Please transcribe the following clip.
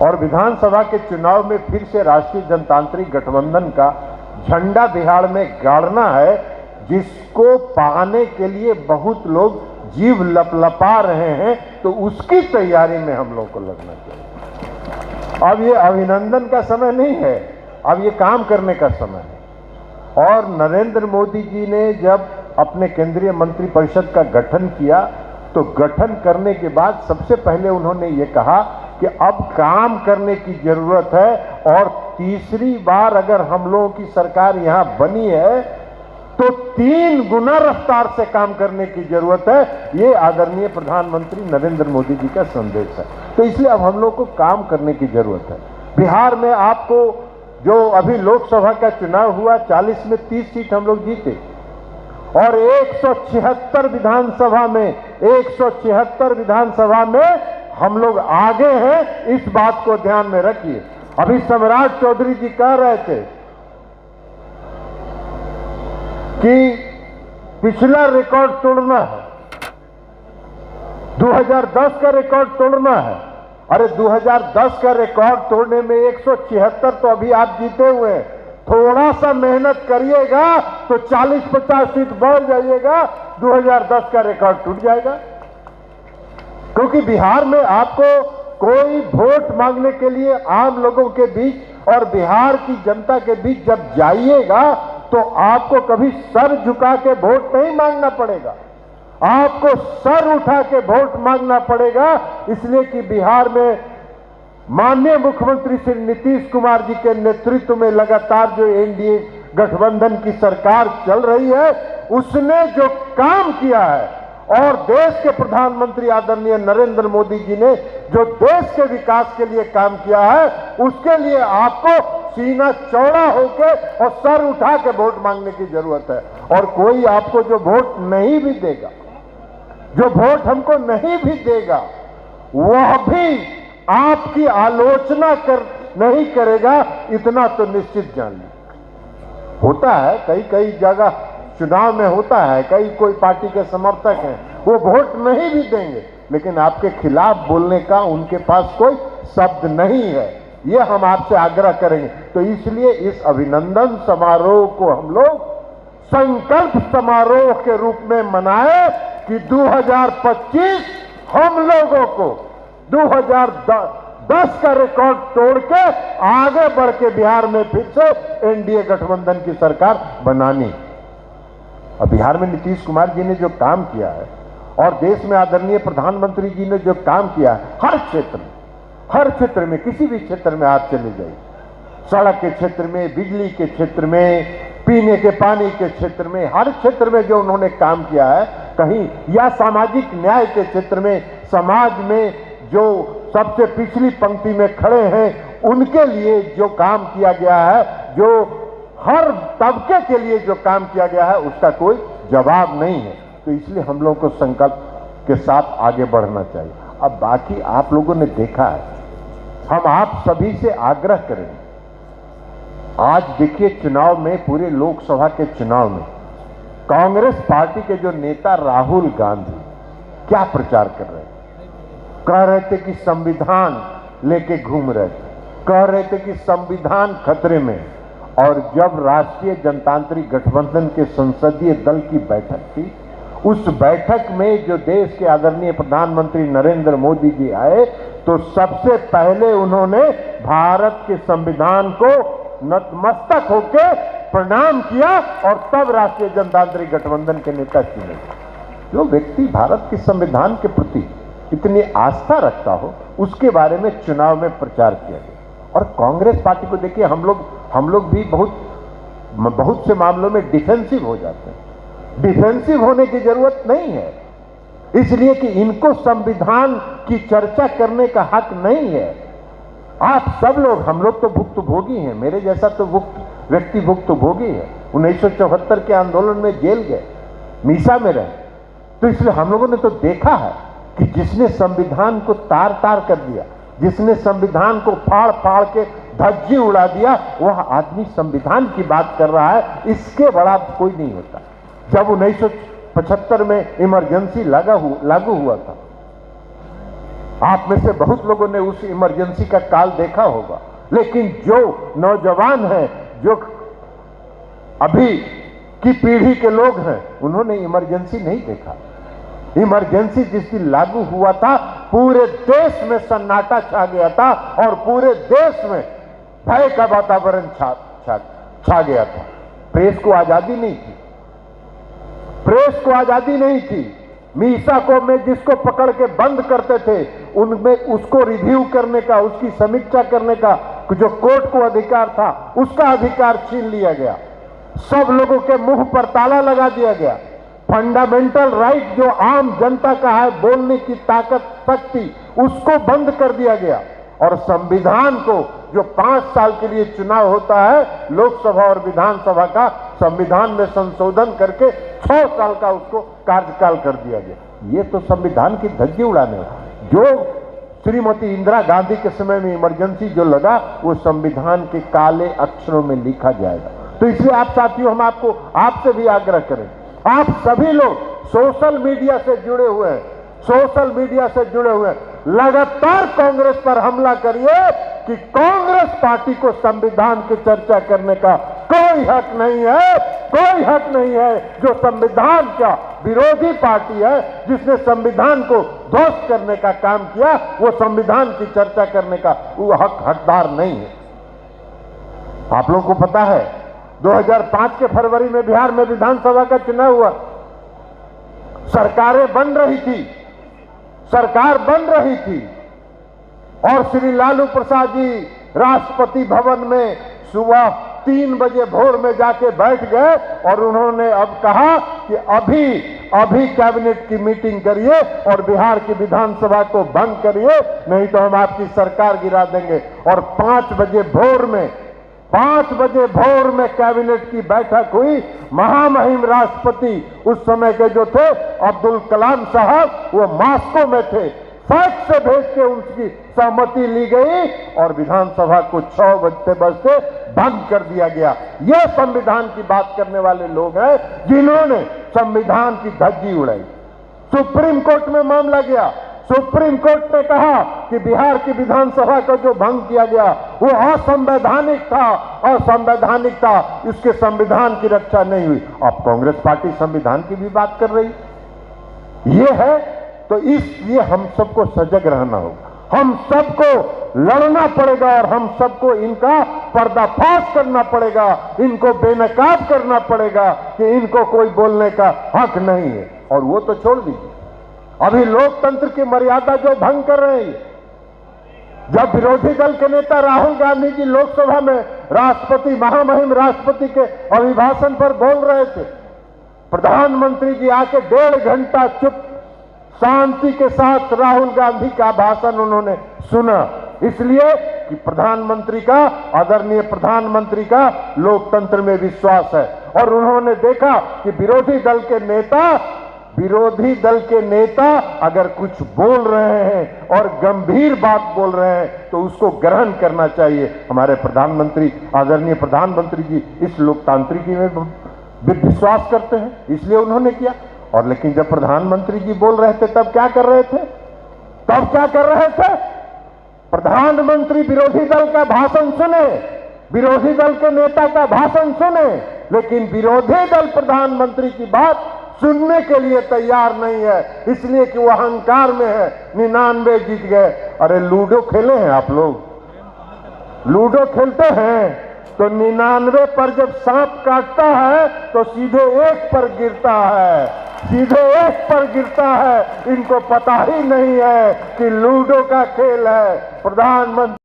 और विधानसभा के चुनाव में फिर से राष्ट्रीय जनतांत्रिक गठबंधन का झंडा बिहार में गाड़ना है, जिसको पाने के लिए बहुत लोग जीव लपलपा रहे हैं, तो उसकी तैयारी में हम लोग को लगना चाहिए। अब ये अभिनंदन का समय नहीं है, अब ये काम करने का समय है। और नरेंद्र मोदी जी ने जब अपने केंद्रीय मंत्रिपरिषद का गठन किया, तो गठन करने के बाद सबसे पहले उन्होंने ये कहा कि अब काम करने की जरूरत है, और तीसरी बार अगर हम लोगों की सरकार यहां बनी है तो 3 गुना रफ्तार से काम करने की जरूरत है। ये आदरणीय प्रधानमंत्री नरेंद्र मोदी जी का संदेश है। तो इसलिए अब हम लोग को काम करने की जरूरत है। बिहार में आपको जो अभी लोकसभा का चुनाव हुआ, 40 में 30 सीट हम लोग जीते, और 176 विधानसभा में हम लोग आगे हैं। इस बात को ध्यान में रखिए। अभी सम्राट चौधरी जी कह रहे थे कि पिछला रिकॉर्ड तोड़ना है, 2010 का रिकॉर्ड तोड़ना है। अरे 2010 का रिकॉर्ड तोड़ने में 176 तो अभी आप जीते हुए हैं। थोड़ा सा मेहनत करिएगा तो 40-50 सीट बढ़ जाइएगा, 2010 का रिकॉर्ड टूट जाएगा। क्योंकि बिहार में आपको कोई वोट मांगने के लिए आम लोगों के बीच और बिहार की जनता के बीच जब जाइएगा, तो आपको कभी सर झुका के वोट नहीं मांगना पड़ेगा, आपको सर उठा के वोट मांगना पड़ेगा। इसलिए कि बिहार में माननीय मुख्यमंत्री श्री नीतीश कुमार जी के नेतृत्व में लगातार जो एनडीए गठबंधन की सरकार चल रही है, उसने जो काम किया है, और देश के प्रधानमंत्री आदरणीय नरेंद्र मोदी जी ने जो देश के विकास के लिए काम किया है, उसके लिए आपको सीना चौड़ा होकर और सर उठा के वोट मांगने की जरूरत है। और कोई आपको जो वोट नहीं भी देगा, जो वोट हमको नहीं भी देगा, वह भी आपकी आलोचना नहीं करेगा, इतना तो निश्चित जान लीजिए। होता है कई जगह चुनाव में होता है, कोई पार्टी के समर्थक हैं, वो वोट नहीं भी देंगे, लेकिन आपके खिलाफ बोलने का उनके पास कोई शब्द नहीं है। ये हम आपसे आग्रह करेंगे। तो इसलिए इस अभिनंदन समारोह को हम लोग संकल्प समारोह के रूप में मनाए कि 2025 हम लोगों को 2010 का रिकॉर्ड तोड़ के आगे बढ़ के बिहार में फिर से एनडीए गठबंधन की सरकार बनानी। अब बिहार में नीतीश कुमार जी ने जो काम किया है, और देश में आदरणीय प्रधानमंत्री जी ने जो काम किया है, हर क्षेत्र में किसी भी क्षेत्र में आप चले जाइए, सड़क के क्षेत्र में, बिजली के क्षेत्र में, पीने के पानी के क्षेत्र में, हर क्षेत्र में जो उन्होंने काम किया है कहीं, या सामाजिक न्याय के क्षेत्र में, समाज में जो सबसे पिछली पंक्ति में खड़े हैं उनके लिए जो काम किया गया है, जो हर तबके के लिए जो काम किया गया है, उसका कोई जवाब नहीं है। तो इसलिए हम लोगों को संकल्प के साथ आगे बढ़ना चाहिए। अब बाकी आप लोगों ने देखा है, हम आप सभी से आग्रह करेंगे। आज देखिए चुनाव में, पूरे लोकसभा के चुनाव में कांग्रेस पार्टी के जो नेता राहुल गांधी क्या प्रचार कर रहे थे। कह रहे थे कि संविधान लेके घूम रहे थे, कह रहे थे कि संविधान खतरे में। और जब राष्ट्रीय जनतांत्रिक गठबंधन के संसदीय दल की बैठक थी, उस बैठक में जो देश के आदरणीय प्रधानमंत्री नरेंद्र मोदी जी आए, तो सबसे पहले उन्होंने भारत के संविधान को नतमस्तक होकर प्रणाम किया, और तब राष्ट्रीय जनतांत्रिक गठबंधन के नेता चुने। जो व्यक्ति भारत के संविधान के प्रति इतनी आस्था रखता हो, उसके बारे में चुनाव में प्रचार किया गया। और कांग्रेस पार्टी को देखिए, हम लोग भी बहुत से मामलों में डिफेंसिव हो जाते हैं। डिफेंसिव होने की जरूरत नहीं है, इसलिए कि इनको संविधान की चर्चा करने का हक नहीं है। आप सब लोग, हम लोग तो भुक्तभोगी हैं, मेरे जैसा तो व्यक्ति भुक्तभोगी है। 1974 के आंदोलन में जेल गए, मीसा में रहे। तो इसलिए हम लोगों ने तो देखा है कि जिसने संविधान को तार तार कर दिया, जिसने संविधान को फाड़ फाड़ के धज्जी उड़ा दिया, वह आदमी संविधान की बात कर रहा है। इसके बड़ा कोई नहीं होता। जब 1975 में इमरजेंसी लागू हुआ था, आप में से बहुत लोगों ने उस इमरजेंसी का काल देखा होगा, लेकिन जो नौजवान हैं, जो अभी की पीढ़ी के लोग हैं, उन्होंने इमरजेंसी नहीं देखा। इमरजेंसी जिस दिन लागू हुआ था, पूरे देश में सन्नाटा छा गया था और पूरे देश में भय का वातावरण छा गया था। प्रेस को आजादी नहीं थी, प्रेस को आजादी नहीं थी। मीसा को में जिसको पकड़ के बंद करते थे, उनमें उसको रिव्यू करने का, उसकी समीक्षा करने का जो कोर्ट को अधिकार था, उसका अधिकार छीन लिया गया। सब लोगों के मुंह पर ताला लगा दिया गया। फंडामेंटल राइट जो आम जनता का है, बोलने की ताकत, शक्ति, उसको बंद कर दिया गया। और संविधान को, जो 5 साल के लिए चुनाव होता है लोकसभा और विधानसभा का, संविधान में संशोधन करके 6 साल का उसको कार्यकाल कर दिया गया। ये तो संविधान की धज्जी उड़ाने, जो श्रीमती इंदिरा गांधी के समय में इमरजेंसी जो लगा, वो संविधान के काले अक्षरों में लिखा जाएगा। तो इसलिए आप साथियों, हम आपसे भी आग्रह करें, आप सभी लोग सोशल मीडिया से जुड़े हुए हैं, सोशल मीडिया से जुड़े हुए हैं, लगातार कांग्रेस पर हमला करिए कि कांग्रेस पार्टी को संविधान की चर्चा करने का कोई हक नहीं है, कोई हक नहीं है। जो संविधान का विरोधी पार्टी है, जिसने संविधान को ध्वस्त करने का काम किया, वो संविधान की चर्चा करने का वो हकदार नहीं है। आप लोगों को पता है 2005 के फरवरी में बिहार में विधानसभा का चुनाव हुआ, सरकारें बन रही थी, सरकार बन रही थी, और श्री लालू प्रसाद जी राष्ट्रपति भवन में सुबह 3 बजे भोर में जाके बैठ गए और उन्होंने अब कहा कि अभी कैबिनेट की मीटिंग करिए और बिहार की विधानसभा को भंग करिए, नहीं तो हम आपकी सरकार गिरा देंगे। और 5 बजे भोर में कैबिनेट की बैठक हुई। महामहिम राष्ट्रपति उस समय के जो थे अब्दुल कलाम साहब, वो मास्को में थे, फैक्स से भेज के उनकी सहमति ली गई और विधानसभा को 6 बजते बंद कर दिया गया। ये संविधान की बात करने वाले लोग हैं जिन्होंने संविधान की धज्जी उड़ाई। सुप्रीम कोर्ट में मामला गया, सुप्रीम कोर्ट ने कहा कि बिहार की विधानसभा को जो भंग किया गया वो असंवैधानिक था, इसके संविधान की रक्षा नहीं हुई। अब कांग्रेस पार्टी संविधान की भी बात कर रही, ये है। तो इसलिए हम सबको सजग रहना होगा, हम सबको लड़ना पड़ेगा और हम सबको इनका पर्दाफाश करना पड़ेगा, इनको बेनकाब करना पड़ेगा कि इनको कोई बोलने का हक नहीं है। और वो तो छोड़ दीजिए, अभी लोकतंत्र की मर्यादा जो भंग कर रहे हैं, जब विरोधी दल के नेता राहुल गांधी जी लोकसभा में राष्ट्रपति, महामहिम राष्ट्रपति के अभिभाषण पर बोल रहे थे, प्रधानमंत्री जी आके 1.5 घंटा चुप शांति के साथ राहुल गांधी का भाषण उन्होंने सुना, इसलिए कि प्रधानमंत्री का, आदरणीय प्रधानमंत्री का लोकतंत्र में विश्वास है। और उन्होंने देखा कि विरोधी दल के नेता अगर कुछ बोल रहे हैं और गंभीर बात बोल रहे हैं तो उसको ग्रहण करना चाहिए। हमारे प्रधानमंत्री, आदरणीय प्रधानमंत्री जी इस लोकतांत्रिकी में विश्वास करते हैं, इसलिए उन्होंने किया। और लेकिन जब प्रधानमंत्री जी बोल रहे थे तब क्या कर रहे थे? प्रधानमंत्री विरोधी दल का भाषण सुने, विरोधी दल के नेता का भाषण सुने, लेकिन विरोधी दल प्रधानमंत्री की बात सुनने के लिए तैयार नहीं है, इसलिए कि वो अहंकार में है। 99 जीत गए। अरे लूडो खेले हैं आप लोग? लूडो खेलते हैं तो 99 पर जब सांप काटता है तो सीधे 1 पर गिरता है, इनको पता ही नहीं है कि लूडो का खेल है। प्रधानमंत्री